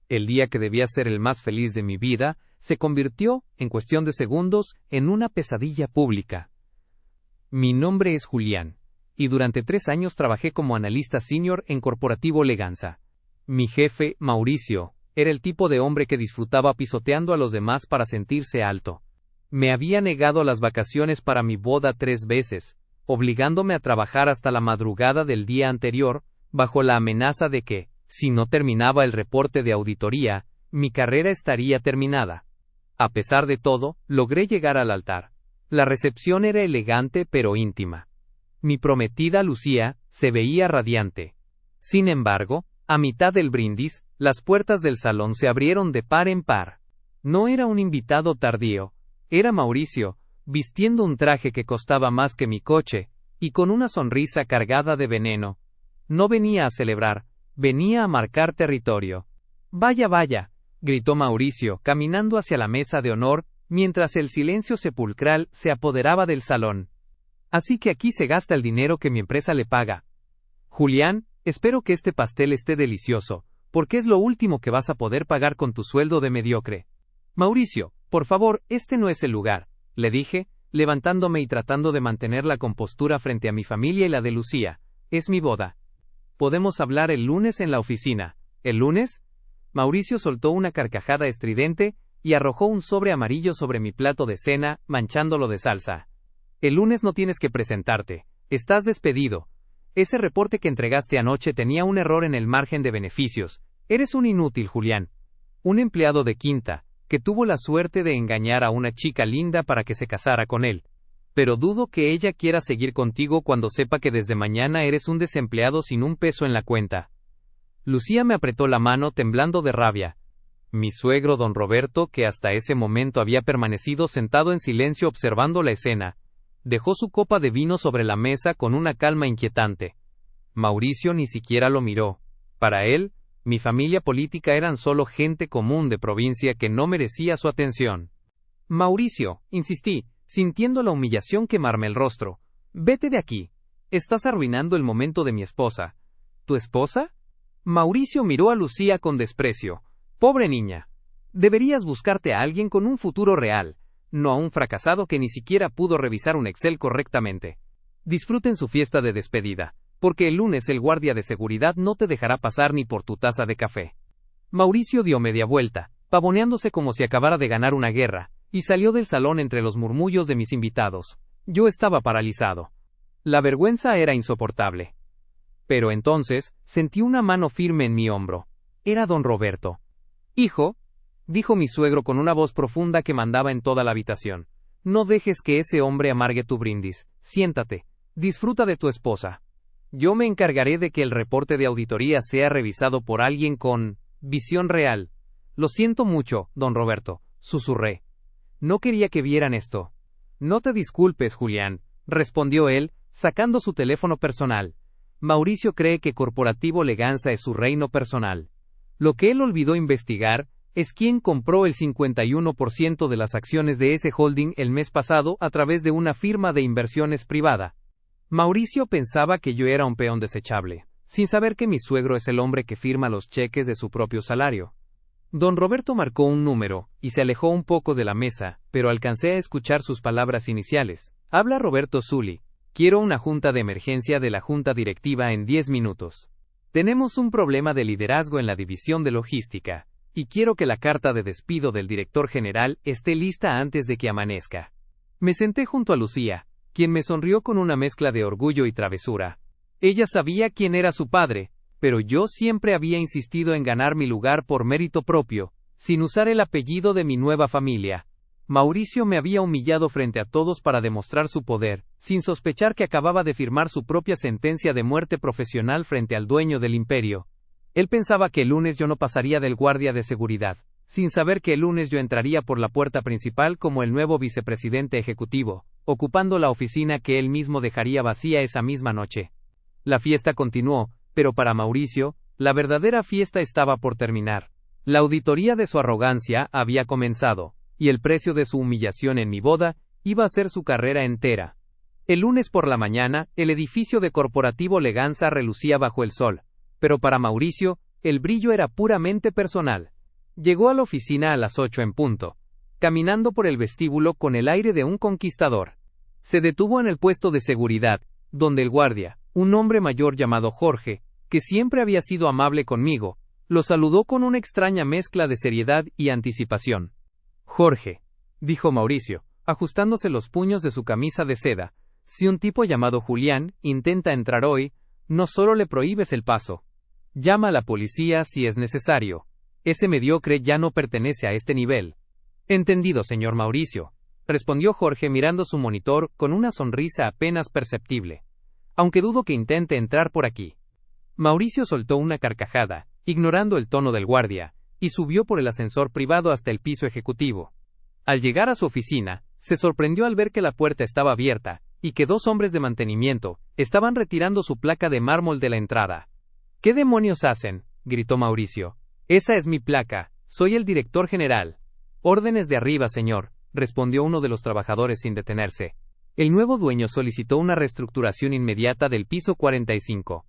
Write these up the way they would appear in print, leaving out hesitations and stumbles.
El día que debía ser el más feliz de mi vida, se convirtió, en cuestión de segundos, en una pesadilla pública. Mi nombre es Julián, y durante 3 años trabajé como analista senior en Corporativo Leganza. Mi jefe, Mauricio, era el tipo de hombre que disfrutaba pisoteando a los demás para sentirse alto. Me había negado las vacaciones para mi boda 3 veces, obligándome a trabajar hasta la madrugada del día anterior, bajo la amenaza de que, si no terminaba el reporte de auditoría, mi carrera estaría terminada. A pesar de todo, logré llegar al altar. La recepción era elegante pero íntima. Mi prometida Lucía se veía radiante. Sin embargo, a mitad del brindis, las puertas del salón se abrieron de par en par. No era un invitado tardío, era Mauricio, vistiendo un traje que costaba más que mi coche, y con una sonrisa cargada de veneno. No venía a celebrar, venía a marcar territorio. «Vaya, vaya», gritó Mauricio, caminando hacia la mesa de honor, mientras el silencio sepulcral se apoderaba del salón. «Así que aquí se gasta el dinero que mi empresa le paga. Julián, espero que este pastel esté delicioso, porque es lo último que vas a poder pagar con tu sueldo de mediocre». «Mauricio, por favor, este no es el lugar», le dije, levantándome y tratando de mantener la compostura frente a mi familia y la de Lucía. «Es mi boda. Podemos hablar el lunes en la oficina». «¿El lunes?». Mauricio soltó una carcajada estridente y arrojó un sobre amarillo sobre mi plato de cena, manchándolo de salsa. «El lunes no tienes que presentarte. Estás despedido. Ese reporte que entregaste anoche tenía un error en el margen de beneficios. Eres un inútil, Julián. Un empleado de quinta, que tuvo la suerte de engañar a una chica linda para que se casara con él. Pero dudo que ella quiera seguir contigo cuando sepa que desde mañana eres un desempleado sin un peso en la cuenta». Lucía me apretó la mano temblando de rabia. Mi suegro don Roberto, que hasta ese momento había permanecido sentado en silencio observando la escena, dejó su copa de vino sobre la mesa con una calma inquietante. Mauricio ni siquiera lo miró. Para él, mi familia política eran solo gente común de provincia que no merecía su atención. «Mauricio», insistí, sintiendo la humillación quemarme el rostro, «vete de aquí. Estás arruinando el momento de mi esposa». «¿Tu esposa?». Mauricio miró a Lucía con desprecio. «Pobre niña. Deberías buscarte a alguien con un futuro real, no a un fracasado que ni siquiera pudo revisar un Excel correctamente. Disfruten su fiesta de despedida, porque el lunes el guardia de seguridad no te dejará pasar ni por tu taza de café». Mauricio dio media vuelta, pavoneándose como si acabara de ganar una guerra, y salió del salón entre los murmullos de mis invitados. Yo estaba paralizado. La vergüenza era insoportable. Pero entonces, sentí una mano firme en mi hombro. Era don Roberto. «Hijo», dijo mi suegro con una voz profunda que mandaba en toda la habitación, «no dejes que ese hombre amargue tu brindis. Siéntate. Disfruta de tu esposa. Yo me encargaré de que el reporte de auditoría sea revisado por alguien con visión real». «Lo siento mucho, don Roberto», susurré. «No quería que vieran esto». «No te disculpes, Julián», respondió él, sacando su teléfono personal. Mauricio cree que Corporativo Leganza es su reino personal. Lo que él olvidó investigar es quién compró el 51% de las acciones de ese holding el mes pasado a través de una firma de inversiones privada. Mauricio pensaba que yo era un peón desechable, sin saber que mi suegro es el hombre que firma los cheques de su propio salario. Don Roberto marcó un número y se alejó un poco de la mesa, pero alcancé a escuchar sus palabras iniciales. «Habla Roberto Zully. Quiero una junta de emergencia de la junta directiva en 10 minutos. Tenemos un problema de liderazgo en la división de logística, y quiero que la carta de despido del director general esté lista antes de que amanezca». Me senté junto a Lucía, quien me sonrió con una mezcla de orgullo y travesura. Ella sabía quién era su padre, pero yo siempre había insistido en ganar mi lugar por mérito propio, sin usar el apellido de mi nueva familia. Mauricio me había humillado frente a todos para demostrar su poder, sin sospechar que acababa de firmar su propia sentencia de muerte profesional frente al dueño del imperio. Él pensaba que el lunes yo no pasaría del guardia de seguridad, sin saber que el lunes yo entraría por la puerta principal como el nuevo vicepresidente ejecutivo, ocupando la oficina que él mismo dejaría vacía esa misma noche. La fiesta continuó, pero para Mauricio, la verdadera fiesta estaba por terminar. La auditoría de su arrogancia había comenzado, y el precio de su humillación en mi boda iba a ser su carrera entera. El lunes por la mañana, el edificio de Corporativo Leganza relucía bajo el sol, pero para Mauricio, el brillo era puramente personal. Llegó a la oficina a las 8 en punto, caminando por el vestíbulo con el aire de un conquistador. Se detuvo en el puesto de seguridad, donde el guardia, un hombre mayor llamado Jorge, que siempre había sido amable conmigo, lo saludó con una extraña mezcla de seriedad y anticipación. Jorge, dijo Mauricio, ajustándose los puños de su camisa de seda, si un tipo llamado Julián intenta entrar hoy, no solo le prohíbes el paso. Llama a la policía si es necesario. Ese mediocre ya no pertenece a este nivel. Entendido, señor Mauricio, respondió Jorge mirando su monitor con una sonrisa apenas perceptible. Aunque dudo que intente entrar por aquí. Mauricio soltó una carcajada, ignorando el tono del guardia, y subió por el ascensor privado hasta el piso ejecutivo. Al llegar a su oficina, se sorprendió al ver que la puerta estaba abierta, y que 2 hombres de mantenimiento estaban retirando su placa de mármol de la entrada. ¿Qué demonios hacen?, gritó Mauricio. Esa es mi placa, soy el director general. Órdenes de arriba, señor, respondió uno de los trabajadores sin detenerse. El nuevo dueño solicitó una reestructuración inmediata del piso 45.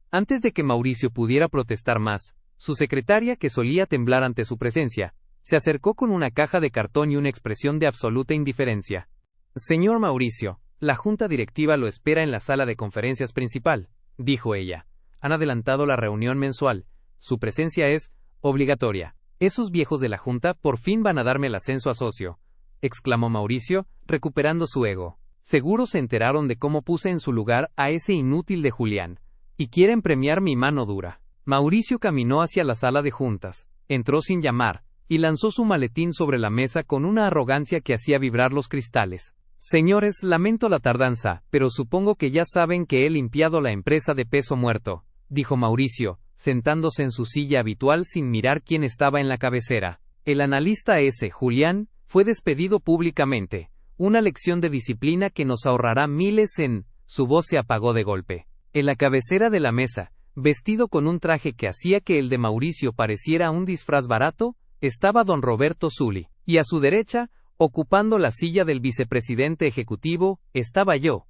Antes de que Mauricio pudiera protestar más, su secretaria, que solía temblar ante su presencia, se acercó con una caja de cartón y una expresión de absoluta indiferencia. Señor Mauricio, la junta directiva lo espera en la sala de conferencias principal, dijo ella. Han adelantado la reunión mensual. Su presencia es obligatoria. Esos viejos de la junta por fin van a darme el ascenso a socio, exclamó Mauricio, recuperando su ego. Seguro se enteraron de cómo puse en su lugar a ese inútil de Julián, y quieren premiar mi mano dura. Mauricio caminó hacia la sala de juntas, entró sin llamar, y lanzó su maletín sobre la mesa con una arrogancia que hacía vibrar los cristales. Señores, lamento la tardanza, pero supongo que ya saben que he limpiado la empresa de peso muerto, dijo Mauricio, sentándose en su silla habitual sin mirar quién estaba en la cabecera. El analista ese, Julián, fue despedido públicamente. Una lección de disciplina que nos ahorrará miles en... Su voz se apagó de golpe. En la cabecera de la mesa, vestido con un traje que hacía que el de Mauricio pareciera un disfraz barato, estaba don Roberto Zully, y a su derecha, ocupando la silla del vicepresidente ejecutivo, estaba yo.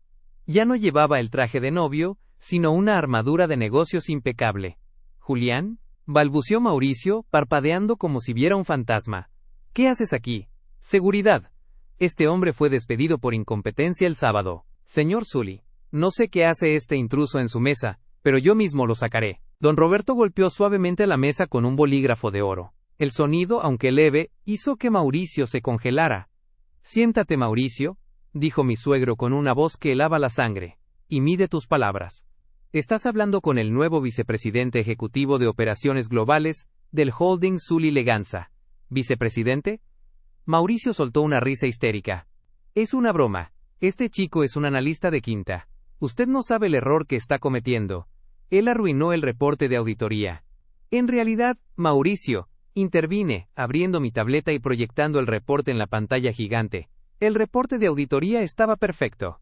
Ya no llevaba el traje de novio, sino una armadura de negocios impecable. ¿Julián?, balbuceó Mauricio, parpadeando como si viera un fantasma. ¿Qué haces aquí? Seguridad. Este hombre fue despedido por incompetencia el sábado. Señor Zully, no sé qué hace este intruso en su mesa, pero yo mismo lo sacaré. Don Roberto golpeó suavemente la mesa con un bolígrafo de oro. El sonido, aunque leve, hizo que Mauricio se congelara. Siéntate, Mauricio, dijo mi suegro con una voz que helaba la sangre, y mide tus palabras. Estás hablando con el nuevo vicepresidente ejecutivo de operaciones globales del holding Zully Leganza. ¿Vicepresidente? Mauricio soltó una risa histérica. Es una broma. Este chico es un analista de quinta. Usted no sabe el error que está cometiendo. Él arruinó el reporte de auditoría. En realidad, Mauricio, intervine, abriendo mi tableta y proyectando el reporte en la pantalla gigante. El reporte de auditoría estaba perfecto.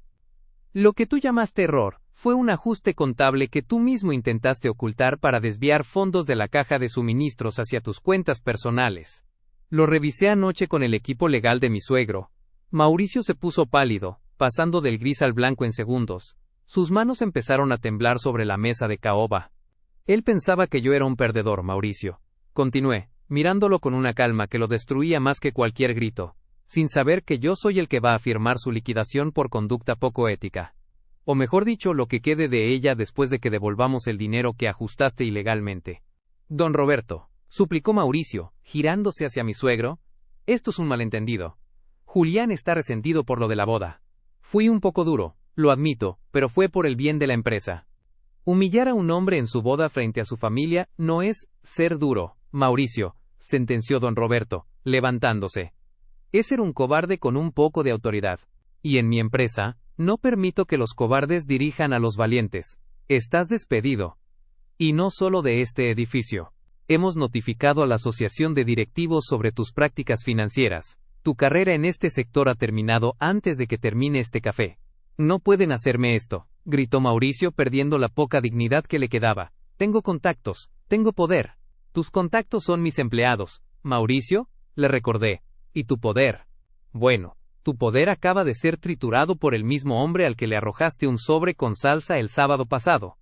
Lo que tú llamaste error fue un ajuste contable que tú mismo intentaste ocultar para desviar fondos de la caja de suministros hacia tus cuentas personales. Lo revisé anoche con el equipo legal de mi suegro. Mauricio se puso pálido, pasando del gris al blanco en segundos. Sus manos empezaron a temblar sobre la mesa de caoba. Él pensaba que yo era un perdedor, Mauricio. Continué, mirándolo con una calma que lo destruía más que cualquier grito, sin saber que yo soy el que va a firmar su liquidación por conducta poco ética. O mejor dicho, lo que quede de ella después de que devolvamos el dinero que ajustaste ilegalmente. Don Roberto, suplicó Mauricio, girándose hacia mi suegro, esto es un malentendido. Julián está resentido por lo de la boda. Fui un poco duro, lo admito, pero fue por el bien de la empresa. Humillar a un hombre en su boda frente a su familia no es ser duro, Mauricio, sentenció don Roberto, levantándose. Es ser un cobarde con un poco de autoridad. Y en mi empresa, no permito que los cobardes dirijan a los valientes. Estás despedido. Y no solo de este edificio. Hemos notificado a la asociación de directivos sobre tus prácticas financieras. Tu carrera en este sector ha terminado antes de que termine este café. No pueden hacerme esto, gritó Mauricio perdiendo la poca dignidad que le quedaba. Tengo contactos, tengo poder. Tus contactos son mis empleados, Mauricio, le recordé. ¿Y tu poder? Bueno, tu poder acaba de ser triturado por el mismo hombre al que le arrojaste un sobre con salsa el sábado pasado.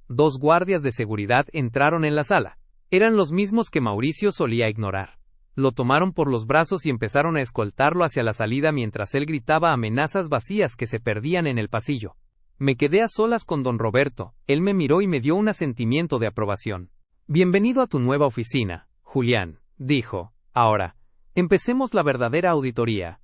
2 guardias de seguridad entraron en la sala. Eran los mismos que Mauricio solía ignorar. Lo tomaron por los brazos y empezaron a escoltarlo hacia la salida mientras él gritaba amenazas vacías que se perdían en el pasillo. Me quedé a solas con don Roberto. Él me miró y me dio un asentimiento de aprobación. Bienvenido a tu nueva oficina, Julián, dijo. Ahora, empecemos la verdadera auditoría.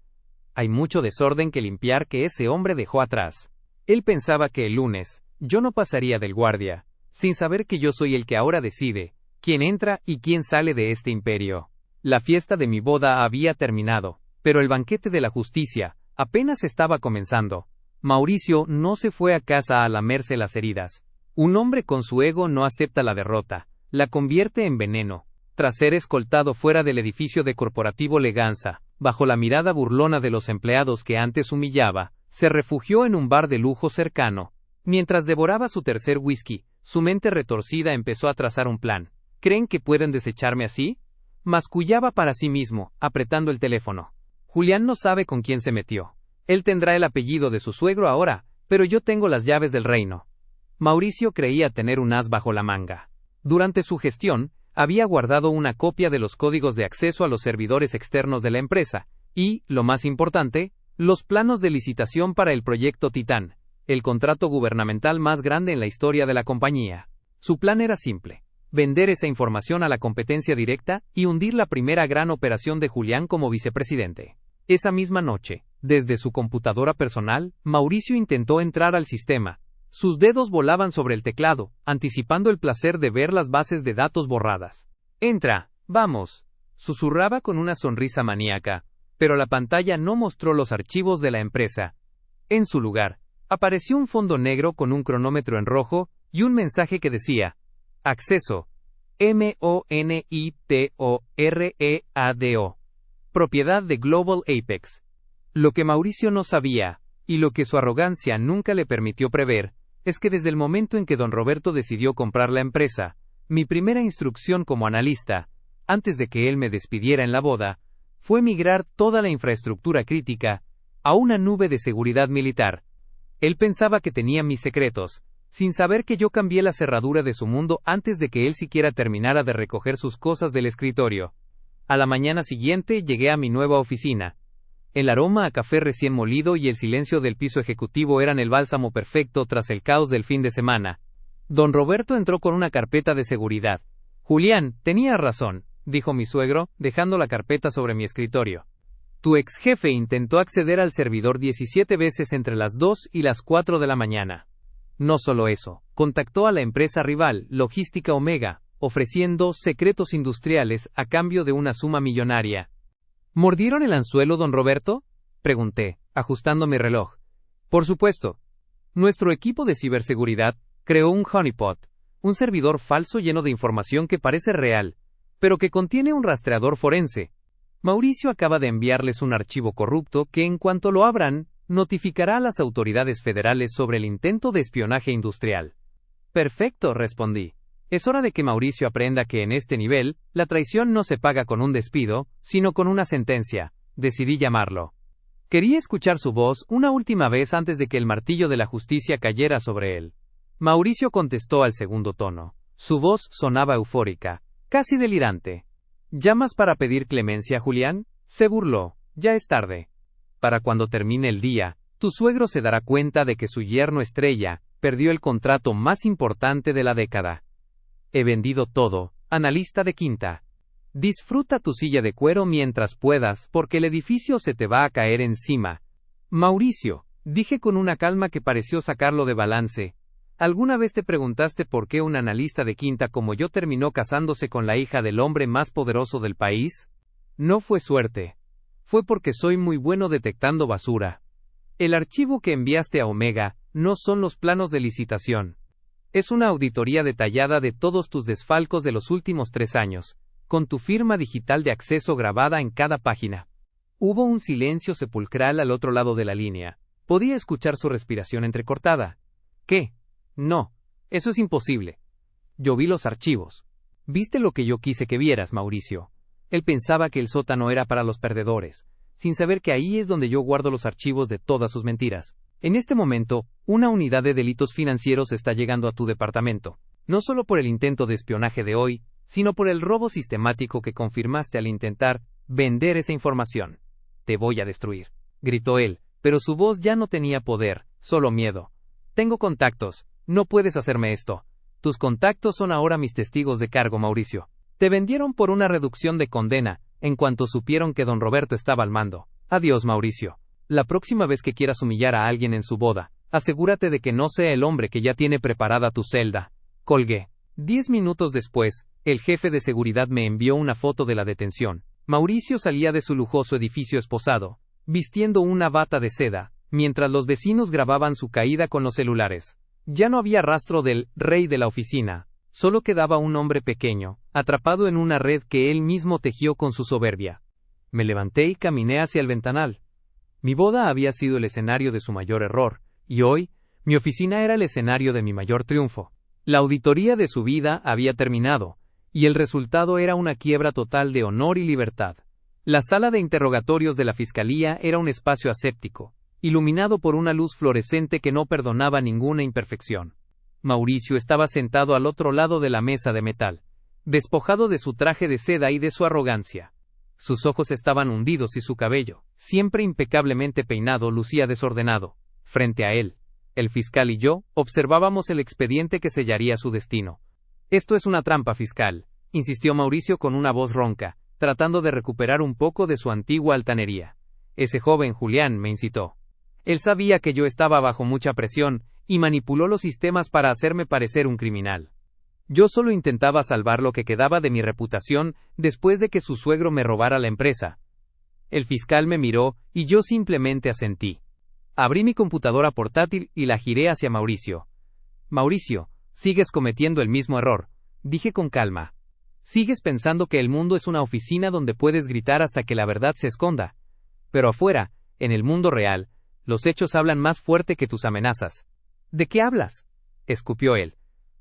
Hay mucho desorden que limpiar que ese hombre dejó atrás. Él pensaba que el lunes, yo no pasaría del guardia, sin saber que yo soy el que ahora decide quién entra y quién sale de este imperio. La fiesta de mi boda había terminado, pero el banquete de la justicia apenas estaba comenzando. Mauricio no se fue a casa a lamerse las heridas. Un hombre con su ego no acepta la derrota, la convierte en veneno. Tras ser escoltado fuera del edificio de Corporativo Leganza, bajo la mirada burlona de los empleados que antes humillaba, se refugió en un bar de lujo cercano. Mientras devoraba su tercer whisky, su mente retorcida empezó a trazar un plan. ¿Creen que pueden desecharme así? Mascullaba para sí mismo, apretando el teléfono. Julián no sabe con quién se metió. Él tendrá el apellido de su suegro ahora, pero yo tengo las llaves del reino. Mauricio creía tener un as bajo la manga. Durante su gestión, había guardado una copia de los códigos de acceso a los servidores externos de la empresa, y, lo más importante, los planos de licitación para el proyecto Titán, el contrato gubernamental más grande en la historia de la compañía. Su plan era simple: vender esa información a la competencia directa y hundir la primera gran operación de Julián como vicepresidente. Esa misma noche, desde su computadora personal, Mauricio intentó entrar al sistema. Sus dedos volaban sobre el teclado, anticipando el placer de ver las bases de datos borradas. «Entra, vamos», susurraba con una sonrisa maníaca, pero la pantalla no mostró los archivos de la empresa. En su lugar, apareció un fondo negro con un cronómetro en rojo y un mensaje que decía: Acceso. MONITOREADO. Propiedad de Global Apex. Lo que Mauricio no sabía, y lo que su arrogancia nunca le permitió prever, es que desde el momento en que don Roberto decidió comprar la empresa, mi primera instrucción como analista, antes de que él me despidiera en la boda, fue migrar toda la infraestructura crítica a una nube de seguridad militar. Él pensaba que tenía mis secretos, sin saber que yo cambié la cerradura de su mundo antes de que él siquiera terminara de recoger sus cosas del escritorio. A la mañana siguiente llegué a mi nueva oficina. El aroma a café recién molido y el silencio del piso ejecutivo eran el bálsamo perfecto tras el caos del fin de semana. Don Roberto entró con una carpeta de seguridad. Julián, tenía razón, dijo mi suegro, dejando la carpeta sobre mi escritorio. Tu ex jefe intentó acceder al servidor 17 veces entre las 2 y las 4 de la mañana. No solo eso, contactó a la empresa rival, Logística Omega, ofreciendo secretos industriales a cambio de una suma millonaria. ¿Mordieron el anzuelo, don Roberto?, pregunté, ajustando mi reloj. Por supuesto. Nuestro equipo de ciberseguridad creó un honeypot, un servidor falso lleno de información que parece real, pero que contiene un rastreador forense. Mauricio acaba de enviarles un archivo corrupto que, en cuanto lo abran, notificará a las autoridades federales sobre el intento de espionaje industrial. Perfecto, respondí. Es hora de que Mauricio aprenda que en este nivel, la traición no se paga con un despido, sino con una sentencia. Decidí llamarlo. Quería escuchar su voz una última vez antes de que el martillo de la justicia cayera sobre él. Mauricio contestó al segundo tono. Su voz sonaba eufórica, casi delirante. ¿Llamas para pedir clemencia, Julián? Se burló. Ya es tarde. Para cuando termine el día, tu suegro se dará cuenta de que su yerno estrella perdió el contrato más importante de la década. He vendido todo, analista de quinta. Disfruta tu silla de cuero mientras puedas, porque el edificio se te va a caer encima. Mauricio, dije con una calma que pareció sacarlo de balance. ¿Alguna vez te preguntaste por qué un analista de quinta como yo terminó casándose con la hija del hombre más poderoso del país? No fue suerte. Fue porque soy muy bueno detectando basura. El archivo que enviaste a Omega no son los planos de licitación. Es una auditoría detallada de todos tus desfalcos de los últimos 3 años, con tu firma digital de acceso grabada en cada página. Hubo un silencio sepulcral al otro lado de la línea. Podía escuchar su respiración entrecortada. ¿Qué? No, eso es imposible. Yo vi los archivos. Viste lo que yo quise que vieras, Mauricio. Él pensaba que el sótano era para los perdedores, sin saber que ahí es donde yo guardo los archivos de todas sus mentiras. En este momento, una unidad de delitos financieros está llegando a tu departamento, no solo por el intento de espionaje de hoy, sino por el robo sistemático que confirmaste al intentar vender esa información. Te voy a destruir, gritó él, pero su voz ya no tenía poder, solo miedo. Tengo contactos, no puedes hacerme esto. Tus contactos son ahora mis testigos de cargo, Mauricio. Te vendieron por una reducción de condena, en cuanto supieron que don Roberto estaba al mando. Adiós, Mauricio. La próxima vez que quieras humillar a alguien en su boda, asegúrate de que no sea el hombre que ya tiene preparada tu celda. Colgué. 10 minutos después, el jefe de seguridad me envió una foto de la detención. Mauricio salía de su lujoso edificio esposado, vistiendo una bata de seda, mientras los vecinos grababan su caída con los celulares. Ya no había rastro del rey de la oficina, solo quedaba un hombre pequeño, atrapado en una red que él mismo tejió con su soberbia. Me levanté y caminé hacia el ventanal. Mi boda había sido el escenario de su mayor error, y hoy, mi oficina era el escenario de mi mayor triunfo. La auditoría de su vida había terminado, y el resultado era una quiebra total de honor y libertad. La sala de interrogatorios de la fiscalía era un espacio aséptico, iluminado por una luz fluorescente que no perdonaba ninguna imperfección. Mauricio estaba sentado al otro lado de la mesa de metal, despojado de su traje de seda y de su arrogancia. Sus ojos estaban hundidos y su cabello, siempre impecablemente peinado, lucía desordenado. Frente a él, el fiscal y yo observábamos el expediente que sellaría su destino. Esto es una trampa, fiscal, insistió Mauricio con una voz ronca, tratando de recuperar un poco de su antigua altanería. Ese joven Julián me incitó. Él sabía que yo estaba bajo mucha presión y manipuló los sistemas para hacerme parecer un criminal. Yo solo intentaba salvar lo que quedaba de mi reputación después de que su suegro me robara la empresa. El fiscal me miró y yo simplemente asentí. Abrí mi computadora portátil y la giré hacia Mauricio. Mauricio, sigues cometiendo el mismo error, dije con calma. Sigues pensando que el mundo es una oficina donde puedes gritar hasta que la verdad se esconda. Pero afuera, en el mundo real, los hechos hablan más fuerte que tus amenazas. ¿De qué hablas?, escupió él.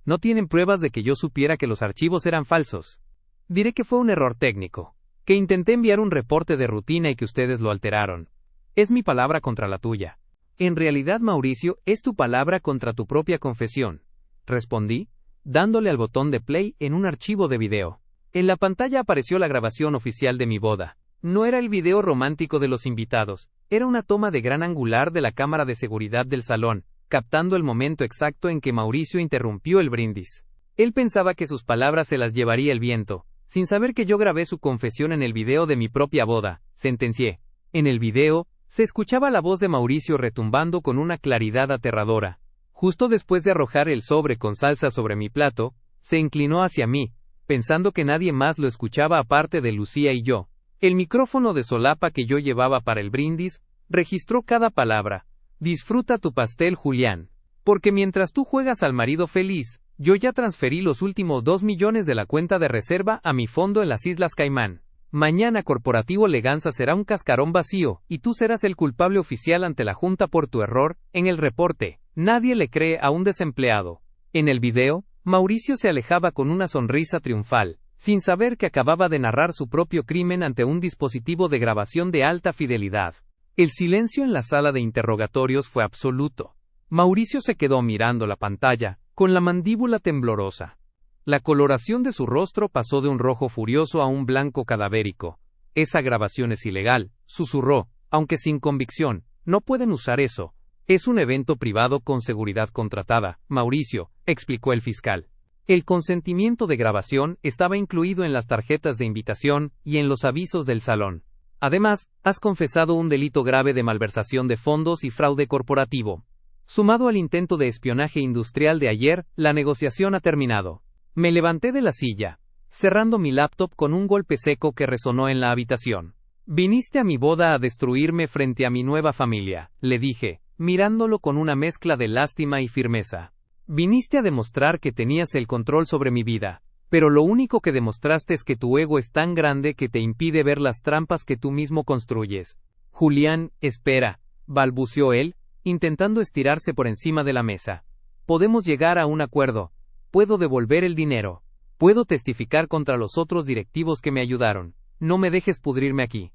No tienen pruebas de que yo supiera que los archivos eran falsos. Diré que fue un error técnico, que intenté enviar un reporte de rutina y que ustedes lo alteraron. Es mi palabra contra la tuya. En realidad, Mauricio, es tu palabra contra tu propia confesión, respondí, dándole al botón de play en un archivo de video. En la pantalla apareció la grabación oficial de mi boda. No era el video romántico de los invitados, era una toma de gran angular de la cámara de seguridad del salón, captando el momento exacto en que Mauricio interrumpió el brindis. Él pensaba que sus palabras se las llevaría el viento, sin saber que yo grabé su confesión en el video de mi propia boda, sentencié. En el video, se escuchaba la voz de Mauricio retumbando con una claridad aterradora. Justo después de arrojar el sobre con salsa sobre mi plato, se inclinó hacia mí, pensando que nadie más lo escuchaba aparte de Lucía y yo. El micrófono de solapa que yo llevaba para el brindis registró cada palabra. Disfruta tu pastel, Julián. Porque mientras tú juegas al marido feliz, yo ya transferí los últimos 2 millones de la cuenta de reserva a mi fondo en las Islas Caimán. Mañana Corporativo Leganza será un cascarón vacío, y tú serás el culpable oficial ante la Junta por tu error en el reporte. Nadie le cree a un desempleado. En el video, Mauricio se alejaba con una sonrisa triunfal, sin saber que acababa de narrar su propio crimen ante un dispositivo de grabación de alta fidelidad. El silencio en la sala de interrogatorios fue absoluto. Mauricio se quedó mirando la pantalla, con la mandíbula temblorosa. La coloración de su rostro pasó de un rojo furioso a un blanco cadavérico. Esa grabación es ilegal, susurró, aunque sin convicción. No pueden usar eso. Es un evento privado con seguridad contratada, Mauricio, explicó el fiscal. El consentimiento de grabación estaba incluido en las tarjetas de invitación y en los avisos del salón. Además, has confesado un delito grave de malversación de fondos y fraude corporativo. Sumado al intento de espionaje industrial de ayer, la negociación ha terminado. Me levanté de la silla, cerrando mi laptop con un golpe seco que resonó en la habitación. Viniste a mi boda a destruirme frente a mi nueva familia, le dije, mirándolo con una mezcla de lástima y firmeza. Viniste a demostrar que tenías el control sobre mi vida, pero lo único que demostraste es que tu ego es tan grande que te impide ver las trampas que tú mismo construyes. Julián, espera, balbuceó él, intentando estirarse por encima de la mesa. Podemos llegar a un acuerdo. Puedo devolver el dinero. Puedo testificar contra los otros directivos que me ayudaron. No me dejes pudrirme aquí.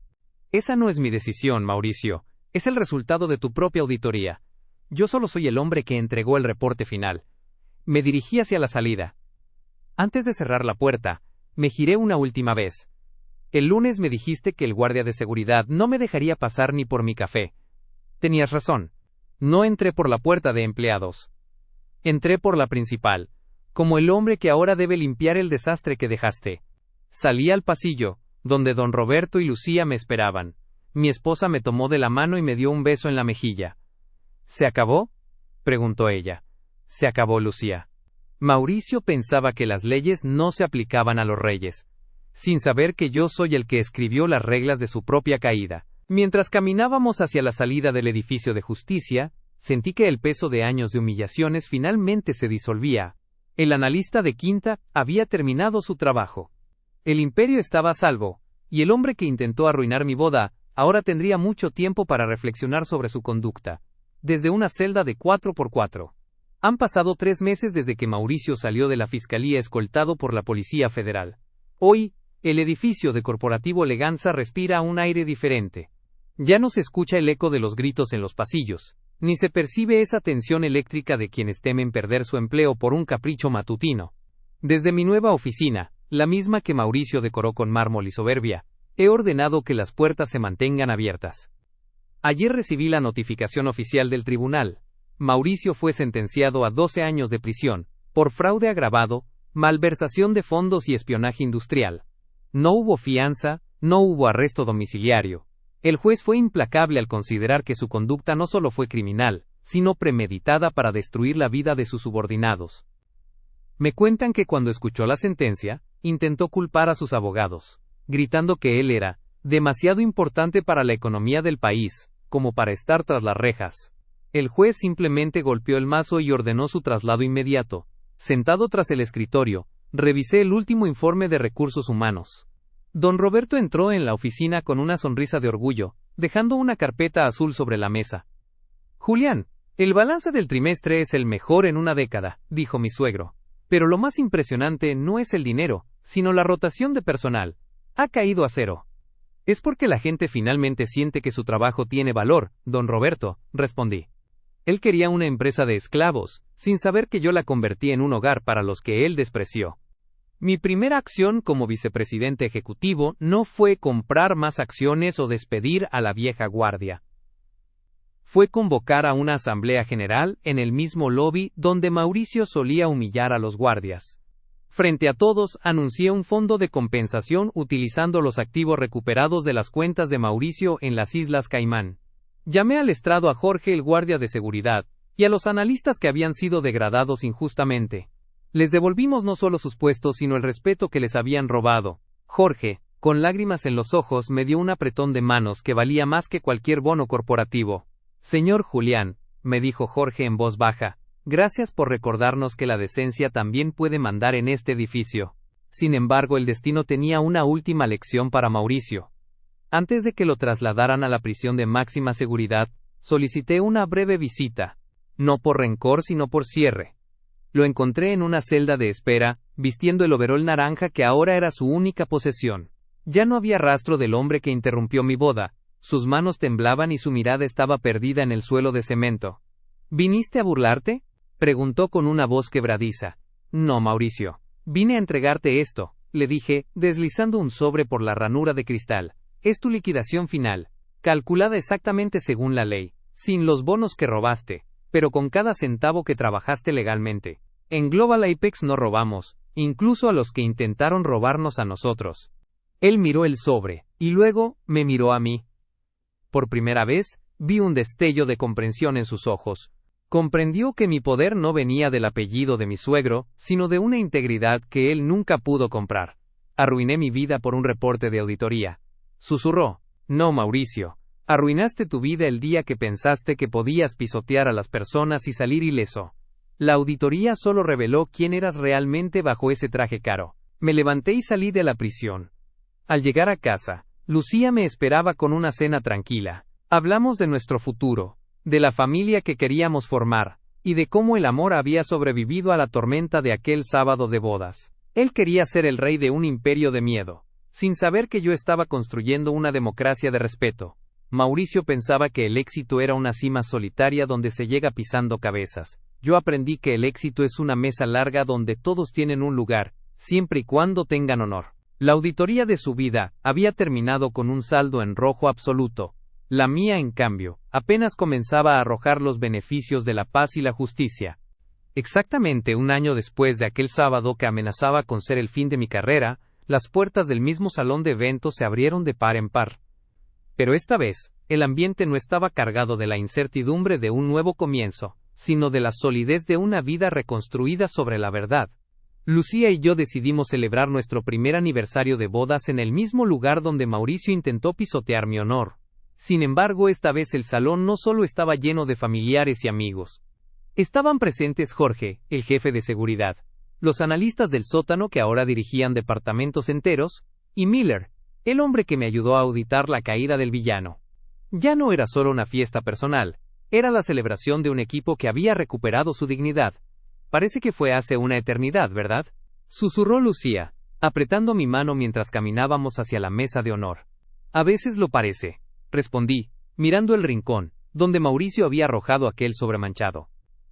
Esa no es mi decisión, Mauricio. Es el resultado de tu propia auditoría. Yo solo soy el hombre que entregó el reporte final. Me dirigí hacia la salida. Antes de cerrar la puerta, Me giré una última vez. El lunes me dijiste que el guardia de seguridad no me dejaría pasar ni por mi café. Tenías razón. No entré por la puerta de empleados. Entré por la principal, como el hombre que ahora debe limpiar el desastre que dejaste. Salí al pasillo, donde don Roberto y Lucía me esperaban. Mi esposa me tomó de la mano y me dio un beso en la mejilla. ¿Se acabó?, preguntó ella. Se acabó, Lucía. Mauricio pensaba que las leyes no se aplicaban a los reyes, sin saber que yo soy el que escribió las reglas de su propia caída. Mientras caminábamos hacia la salida del edificio de justicia, sentí que el peso de años de humillaciones finalmente se disolvía. El analista de Quinta había terminado su trabajo. El imperio estaba a salvo, y el hombre que intentó arruinar mi boda, ahora tendría mucho tiempo para reflexionar sobre su conducta. Desde una celda de 4x4. Han pasado 3 meses desde que Mauricio salió de la fiscalía escoltado por la Policía Federal. Hoy, el edificio de Corporativo Leganza respira un aire diferente. Ya no se escucha el eco de los gritos en los pasillos, ni se percibe esa tensión eléctrica de quienes temen perder su empleo por un capricho matutino. Desde mi nueva oficina, la misma que Mauricio decoró con mármol y soberbia, he ordenado que las puertas se mantengan abiertas. Ayer recibí la notificación oficial del tribunal. Mauricio fue sentenciado a 12 años de prisión, por fraude agravado, malversación de fondos y espionaje industrial. No hubo fianza, no hubo arresto domiciliario. El juez fue implacable al considerar que su conducta no solo fue criminal, sino premeditada para destruir la vida de sus subordinados. Me cuentan que cuando escuchó la sentencia, intentó culpar a sus abogados, gritando que él era demasiado importante para la economía del país, como para estar tras las rejas. El juez simplemente golpeó el mazo y ordenó su traslado inmediato. Sentado tras el escritorio, revisé el último informe de recursos humanos. Don Roberto entró en la oficina con una sonrisa de orgullo, dejando una carpeta azul sobre la mesa. Julián, el balance del trimestre es el mejor en una década, dijo mi suegro. Pero lo más impresionante no es el dinero, sino la rotación de personal. Ha caído a 0. Es porque la gente finalmente siente que su trabajo tiene valor, don Roberto, respondí. Él quería una empresa de esclavos, sin saber que yo la convertí en un hogar para los que él despreció. Mi primera acción como vicepresidente ejecutivo no fue comprar más acciones o despedir a la vieja guardia. Fue convocar a una asamblea general en el mismo lobby donde Mauricio solía humillar a los guardias. Frente a todos, anuncié un fondo de compensación utilizando los activos recuperados de las cuentas de Mauricio en las Islas Caimán. Llamé al estrado a Jorge, el guardia de seguridad, y a los analistas que habían sido degradados injustamente. Les devolvimos no solo sus puestos, sino el respeto que les habían robado. Jorge, con lágrimas en los ojos, me dio un apretón de manos que valía más que cualquier bono corporativo. Señor Julián, me dijo Jorge en voz baja, gracias por recordarnos que la decencia también puede mandar en este edificio. Sin embargo, el destino tenía una última lección para Mauricio. Antes de que lo trasladaran a la prisión de máxima seguridad, solicité una breve visita. No por rencor, sino por cierre. Lo encontré en una celda de espera, vistiendo el overol naranja que ahora era su única posesión. Ya no había rastro del hombre que interrumpió mi boda. Sus manos temblaban y su mirada estaba perdida en el suelo de cemento. ¿Viniste a burlarte?, preguntó con una voz quebradiza. No, Mauricio. Vine a entregarte esto, le dije, deslizando un sobre por la ranura de cristal. Es tu liquidación final, calculada exactamente según la ley, sin los bonos que robaste, pero con cada centavo que trabajaste legalmente. En Global Apex no robamos, incluso a los que intentaron robarnos a nosotros. Él miró el sobre, y luego, me miró a mí. Por primera vez, vi un destello de comprensión en sus ojos. Comprendió que mi poder no venía del apellido de mi suegro, sino de una integridad que él nunca pudo comprar. Arruiné mi vida por un reporte de auditoría. Susurró. No, Mauricio. Arruinaste tu vida el día que pensaste que podías pisotear a las personas y salir ileso. La auditoría solo reveló quién eras realmente bajo ese traje caro. Me levanté y salí de la prisión. Al llegar a casa, Lucía me esperaba con una cena tranquila. Hablamos de nuestro futuro, de la familia que queríamos formar, y de cómo el amor había sobrevivido a la tormenta de aquel sábado de bodas. Él quería ser el rey de un imperio de miedo, sin saber que yo estaba construyendo una democracia de respeto. Mauricio pensaba que el éxito era una cima solitaria donde se llega pisando cabezas. Yo aprendí que el éxito es una mesa larga donde todos tienen un lugar, siempre y cuando tengan honor. La auditoría de su vida había terminado con un saldo en rojo absoluto. La mía, en cambio, apenas comenzaba a arrojar los beneficios de la paz y la justicia. Exactamente un año después de aquel sábado que amenazaba con ser el fin de mi carrera, las puertas del mismo salón de eventos se abrieron de par en par. Pero esta vez, el ambiente no estaba cargado de la incertidumbre de un nuevo comienzo, sino de la solidez de una vida reconstruida sobre la verdad. Lucía y yo decidimos celebrar nuestro primer aniversario de bodas en el mismo lugar donde Mauricio intentó pisotear mi honor. Sin embargo, esta vez el salón no solo estaba lleno de familiares y amigos. Estaban presentes Jorge, el jefe de seguridad, los analistas del sótano que ahora dirigían departamentos enteros, y Miller, el hombre que me ayudó a auditar la caída del villano. Ya no era solo una fiesta personal, era la celebración de un equipo que había recuperado su dignidad. Parece que fue hace una eternidad, ¿verdad? Susurró Lucía, apretando mi mano mientras caminábamos hacia la mesa de honor. A veces lo parece, respondí, mirando el rincón, donde Mauricio había arrojado aquel sobremanchado.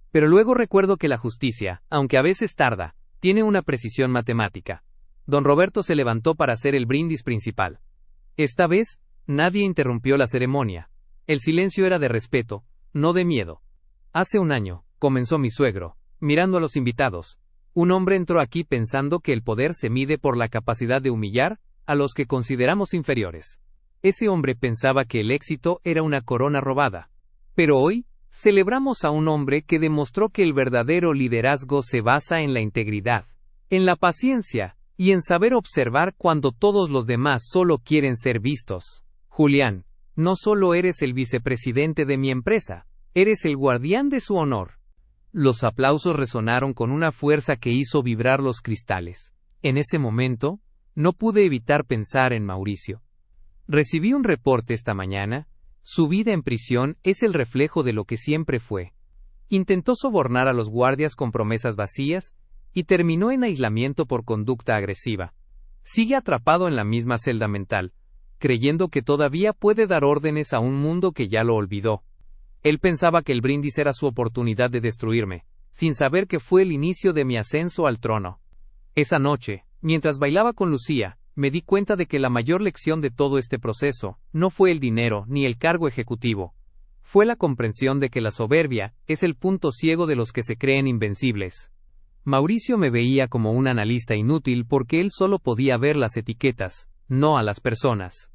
Pero luego recuerdo que la justicia, aunque a veces tarda, tiene una precisión matemática. Don Roberto se levantó para hacer el brindis principal. Esta vez, nadie interrumpió la ceremonia. El silencio era de respeto, no de miedo. Hace un año, comenzó mi suegro, mirando a los invitados. Un hombre entró aquí pensando que el poder se mide por la capacidad de humillar a los que consideramos inferiores. Ese hombre pensaba que el éxito era una corona robada. Pero hoy, celebramos a un hombre que demostró que el verdadero liderazgo se basa en la integridad, en la paciencia, y en saber observar cuando todos los demás solo quieren ser vistos. Julián, no solo eres el vicepresidente de mi empresa, eres el guardián de su honor. Los aplausos resonaron con una fuerza que hizo vibrar los cristales. En ese momento, no pude evitar pensar en Mauricio. Recibí un reporte esta mañana. Su vida en prisión es el reflejo de lo que siempre fue. Intentó sobornar a los guardias con promesas vacías y terminó en aislamiento por conducta agresiva. Sigue atrapado en la misma celda mental, creyendo que todavía puede dar órdenes a un mundo que ya lo olvidó. Él pensaba que el brindis era su oportunidad de destruirme, sin saber que fue el inicio de mi ascenso al trono. Esa noche, mientras bailaba con Lucía, me di cuenta de que la mayor lección de todo este proceso no fue el dinero ni el cargo ejecutivo. Fue la comprensión de que la soberbia es el punto ciego de los que se creen invencibles. Mauricio me veía como un analista inútil porque él solo podía ver las etiquetas, no a las personas.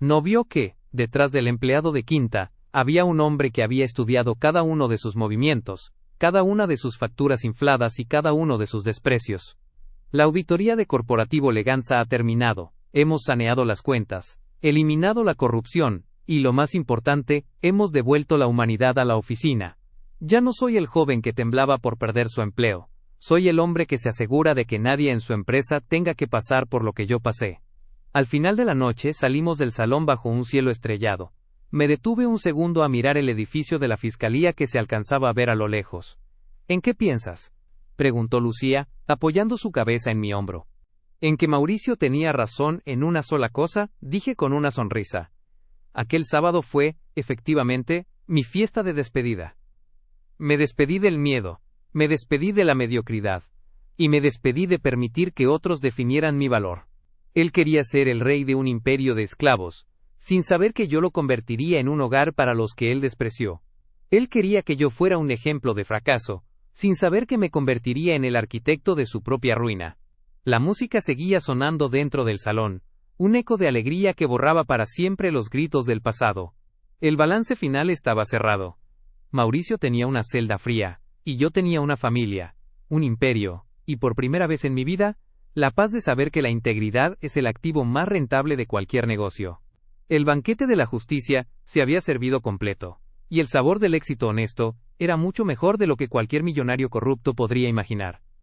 No vio que, detrás del empleado de quinta, había un hombre que había estudiado cada uno de sus movimientos, cada una de sus facturas infladas y cada uno de sus desprecios. La auditoría de Corporativo Leganza ha terminado, hemos saneado las cuentas, eliminado la corrupción, y lo más importante, hemos devuelto la humanidad a la oficina. Ya no soy el joven que temblaba por perder su empleo, soy el hombre que se asegura de que nadie en su empresa tenga que pasar por lo que yo pasé. Al final de la noche salimos del salón bajo un cielo estrellado. Me detuve un segundo a mirar el edificio de la fiscalía que se alcanzaba a ver a lo lejos. ¿En qué piensas?, preguntó Lucía, apoyando su cabeza en mi hombro. En que Mauricio tenía razón en una sola cosa, dije con una sonrisa. Aquel sábado fue, efectivamente, mi fiesta de despedida. Me despedí del miedo, me despedí de la mediocridad, y me despedí de permitir que otros definieran mi valor. Él quería ser el rey de un imperio de esclavos, sin saber que yo lo convertiría en un hogar para los que él despreció. Él quería que yo fuera un ejemplo de fracaso, sin saber que me convertiría en el arquitecto de su propia ruina. La música seguía sonando dentro del salón, un eco de alegría que borraba para siempre los gritos del pasado. El balance final estaba cerrado. Mauricio tenía una celda fría, y yo tenía una familia, un imperio, y por primera vez en mi vida, la paz de saber que la integridad es el activo más rentable de cualquier negocio. El banquete de la justicia se había servido completo, y el sabor del éxito honesto era mucho mejor de lo que cualquier millonario corrupto podría imaginar.